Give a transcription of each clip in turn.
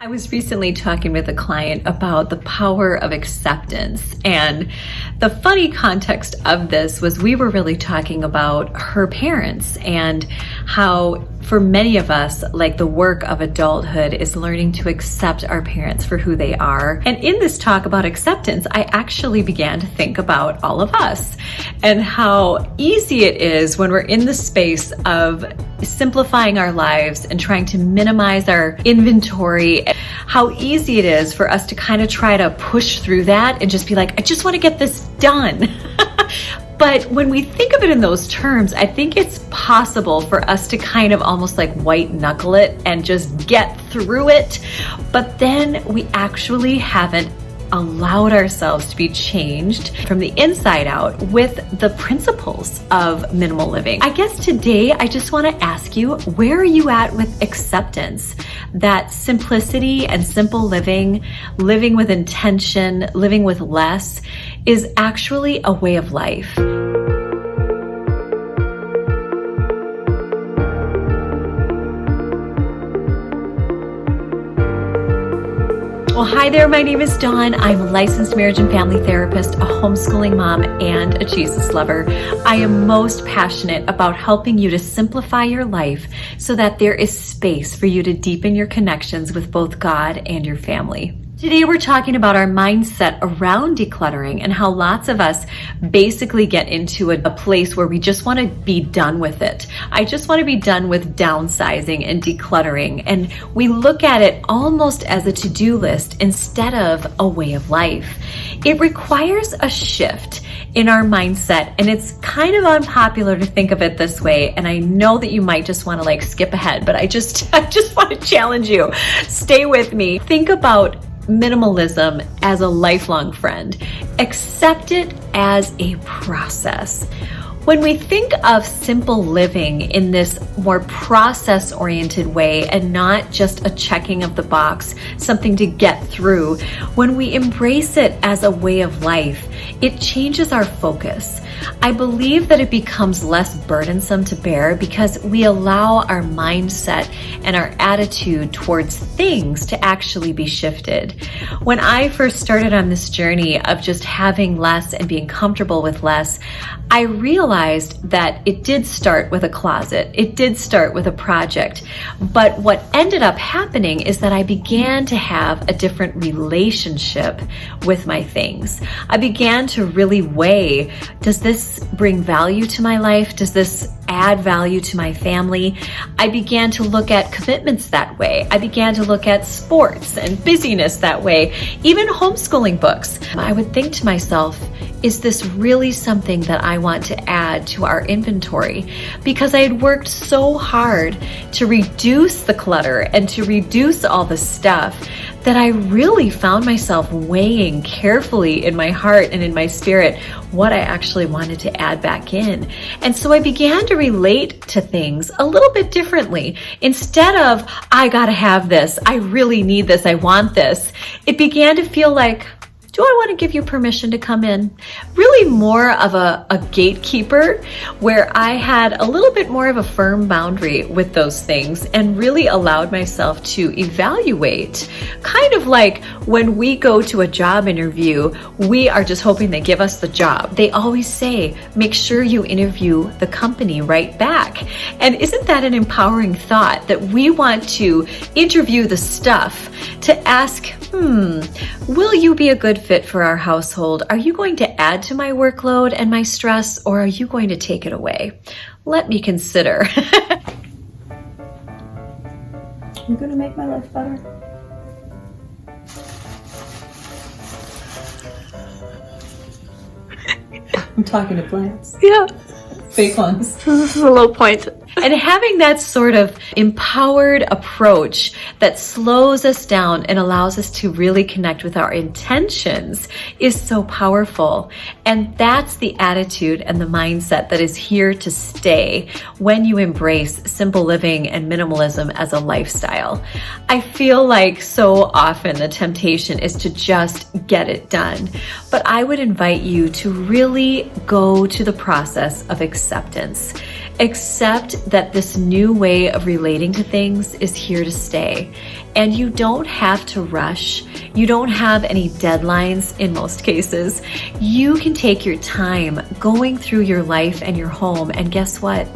I was recently talking with a client about the power of acceptance, and the funny context of this was we were really talking about her parents and how for many of us, like the work of adulthood is learning to accept our parents for who they are. And in this talk about acceptance, I actually began to think about all of us and how easy it is when we're in the space of simplifying our lives and trying to minimize our inventory, how easy it is for us to kind of try to push through that and just be like, I just want to get this done. But when we think of it in those terms, I think it's possible for us to kind of almost like white knuckle it and just get through it. But then we actually haven't allowed ourselves to be changed from the inside out with the principles of minimal living. I guess today I just want to ask you, where are you at with acceptance? That simplicity and simple living, living with intention, living with less is actually a way of life. Well, hi there. My name is Dawn. I'm a licensed marriage and family therapist, a homeschooling mom, and a Jesus lover. I am most passionate about helping you to simplify your life so that there is space for you to deepen your connections with both God and your family. Today we're talking about our mindset around decluttering and how lots of us basically get into a place where we just want to be done with it. I just want to be done with downsizing and decluttering. And we look at it almost as a to-do list instead of a way of life. It requires a shift in our mindset, and it's kind of unpopular to think of it this way. And I know that you might just want to like skip ahead, but I just want to challenge you. Stay with me. Think about minimalism as a lifelong friend. Accept it as a process. When we think of simple living in this more process-oriented way and not just a checking of the box, something to get through, when we embrace it as a way of life, it changes our focus. I believe that it becomes less burdensome to bear because we allow our mindset and our attitude towards things to actually be shifted. When I first started on this journey of just having less and being comfortable with less, I realized that it did start with a closet. It did start with a project. But what ended up happening is that I began to have a different relationship with my things. I began to really weigh, does this bring value to my life? Does this add value to my family? I began to look at commitments that way. I began to look at sports and busyness that way, even homeschooling books. I would think to myself, is this really something that I want to add to our inventory? Because I had worked so hard to reduce the clutter and to reduce all the stuff that I really found myself weighing carefully in my heart and in my spirit what I actually wanted to add back in. And so I began to relate to things a little bit differently. Instead of, I gotta have this, I really need this, I want this, it began to feel like, do I want to give you permission to come in? Really more of a gatekeeper, where I had a little bit more of a firm boundary with those things and really allowed myself to evaluate. Kind of like when we go to a job interview, we are just hoping they give us the job. They always say, make sure you interview the company right back. And isn't that an empowering thought that we want to interview the stuff to ask, will you be a good fit for our household? Are you going to add to my workload and my stress, or are you going to take it away? Let me consider. You gonna make my life better? I'm talking to plants. Yeah. Fake ones. This is a low point. And having that sort of empowered approach that slows us down and allows us to really connect with our intentions is so powerful. And that's the attitude and the mindset that is here to stay when you embrace simple living and minimalism as a lifestyle. I feel like so often the temptation is to just get it done. But I would invite you to really go to the process of acceptance. Accept that this new way of relating to things is here to stay. And you don't have to rush. You don't have any deadlines in most cases. You can take your time going through your life and your home, and guess what?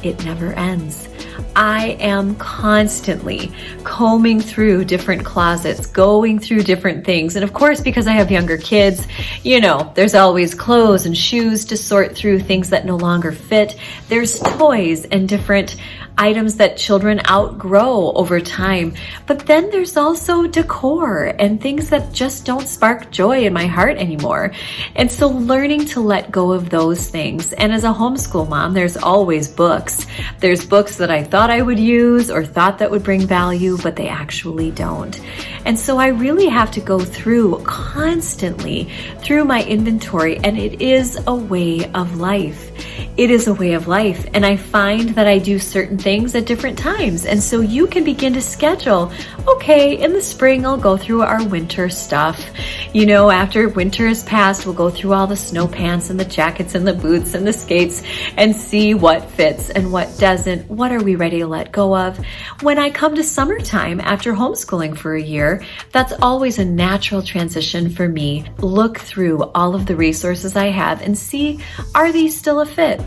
It never ends. I am constantly combing through different closets, going through different things. And of course, because I have younger kids, there's always clothes and shoes to sort through, things that no longer fit. There's toys and different items that children outgrow over time. But then there's also decor and things that just don't spark joy in my heart anymore. And so learning to let go of those things. And as a homeschool mom, there's always books. There's books that I thought I would use or thought that would bring value, but they actually don't. And so I really have to go through constantly through my inventory, and it is a way of life. It is a way of life. And I find that I do certain things at different times. And so you can begin to schedule, okay, in the spring, I'll go through our winter stuff. After winter is past, we'll go through all the snow pants and the jackets and the boots and the skates and see what fits and what doesn't. What are we ready to let go of? When I come to summertime after homeschooling for a year, that's always a natural transition for me. Look through all of the resources I have and see, are these still a fit?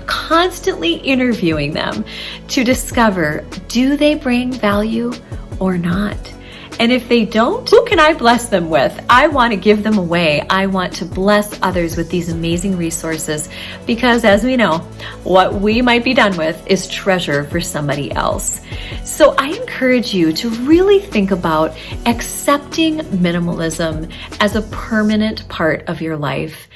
Constantly interviewing them to discover, do they bring value or not? And if they don't, who can I bless them with? I want to give them away. I want to bless others with these amazing resources because, as we know, what we might be done with is treasure for somebody else. So I encourage you to really think about accepting minimalism as a permanent part of your life.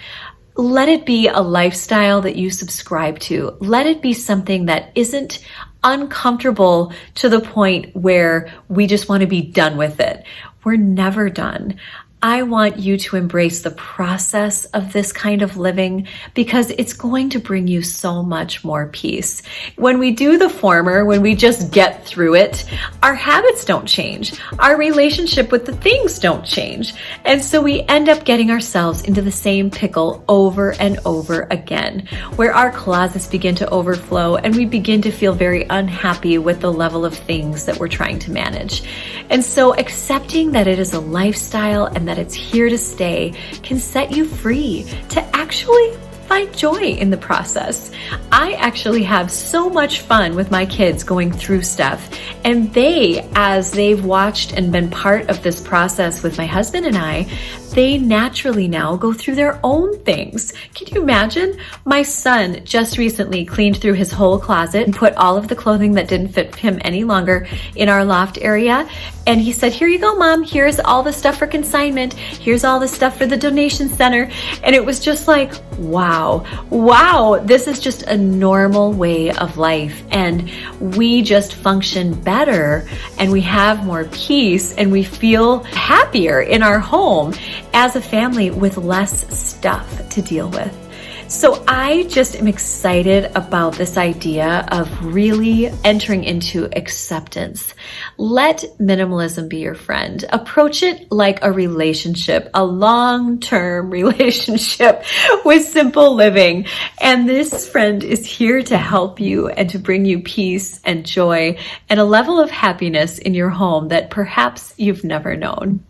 Let it be a lifestyle that you subscribe to. Let it be something that isn't uncomfortable to the point where we just want to be done with it. We're never done. I want you to embrace the process of this kind of living because it's going to bring you so much more peace. When we do the former, when we just get through it, our habits don't change. Our relationship with the things don't change. And so we end up getting ourselves into the same pickle over and over again, where our closets begin to overflow and we begin to feel very unhappy with the level of things that we're trying to manage. And so accepting that it is a lifestyle and that it's here to stay can set you free to actually find joy in the process. I actually have so much fun with my kids going through stuff, and they, as they've watched and been part of this process with my husband and I, they naturally now go through their own things. Can you imagine? My son just recently cleaned through his whole closet and put all of the clothing that didn't fit him any longer in our loft area. And he said, here you go, Mom. Here's all the stuff for consignment. Here's all the stuff for the donation center. And it was just like, wow, this is just a normal way of life. And we just function better and we have more peace and we feel happier in our home as a family with less stuff to deal with. So I just am excited about this idea of really entering into acceptance. Let minimalism be your friend. Approach it like a relationship, a long-term relationship with simple living. And this friend is here to help you and to bring you peace and joy and a level of happiness in your home that perhaps you've never known.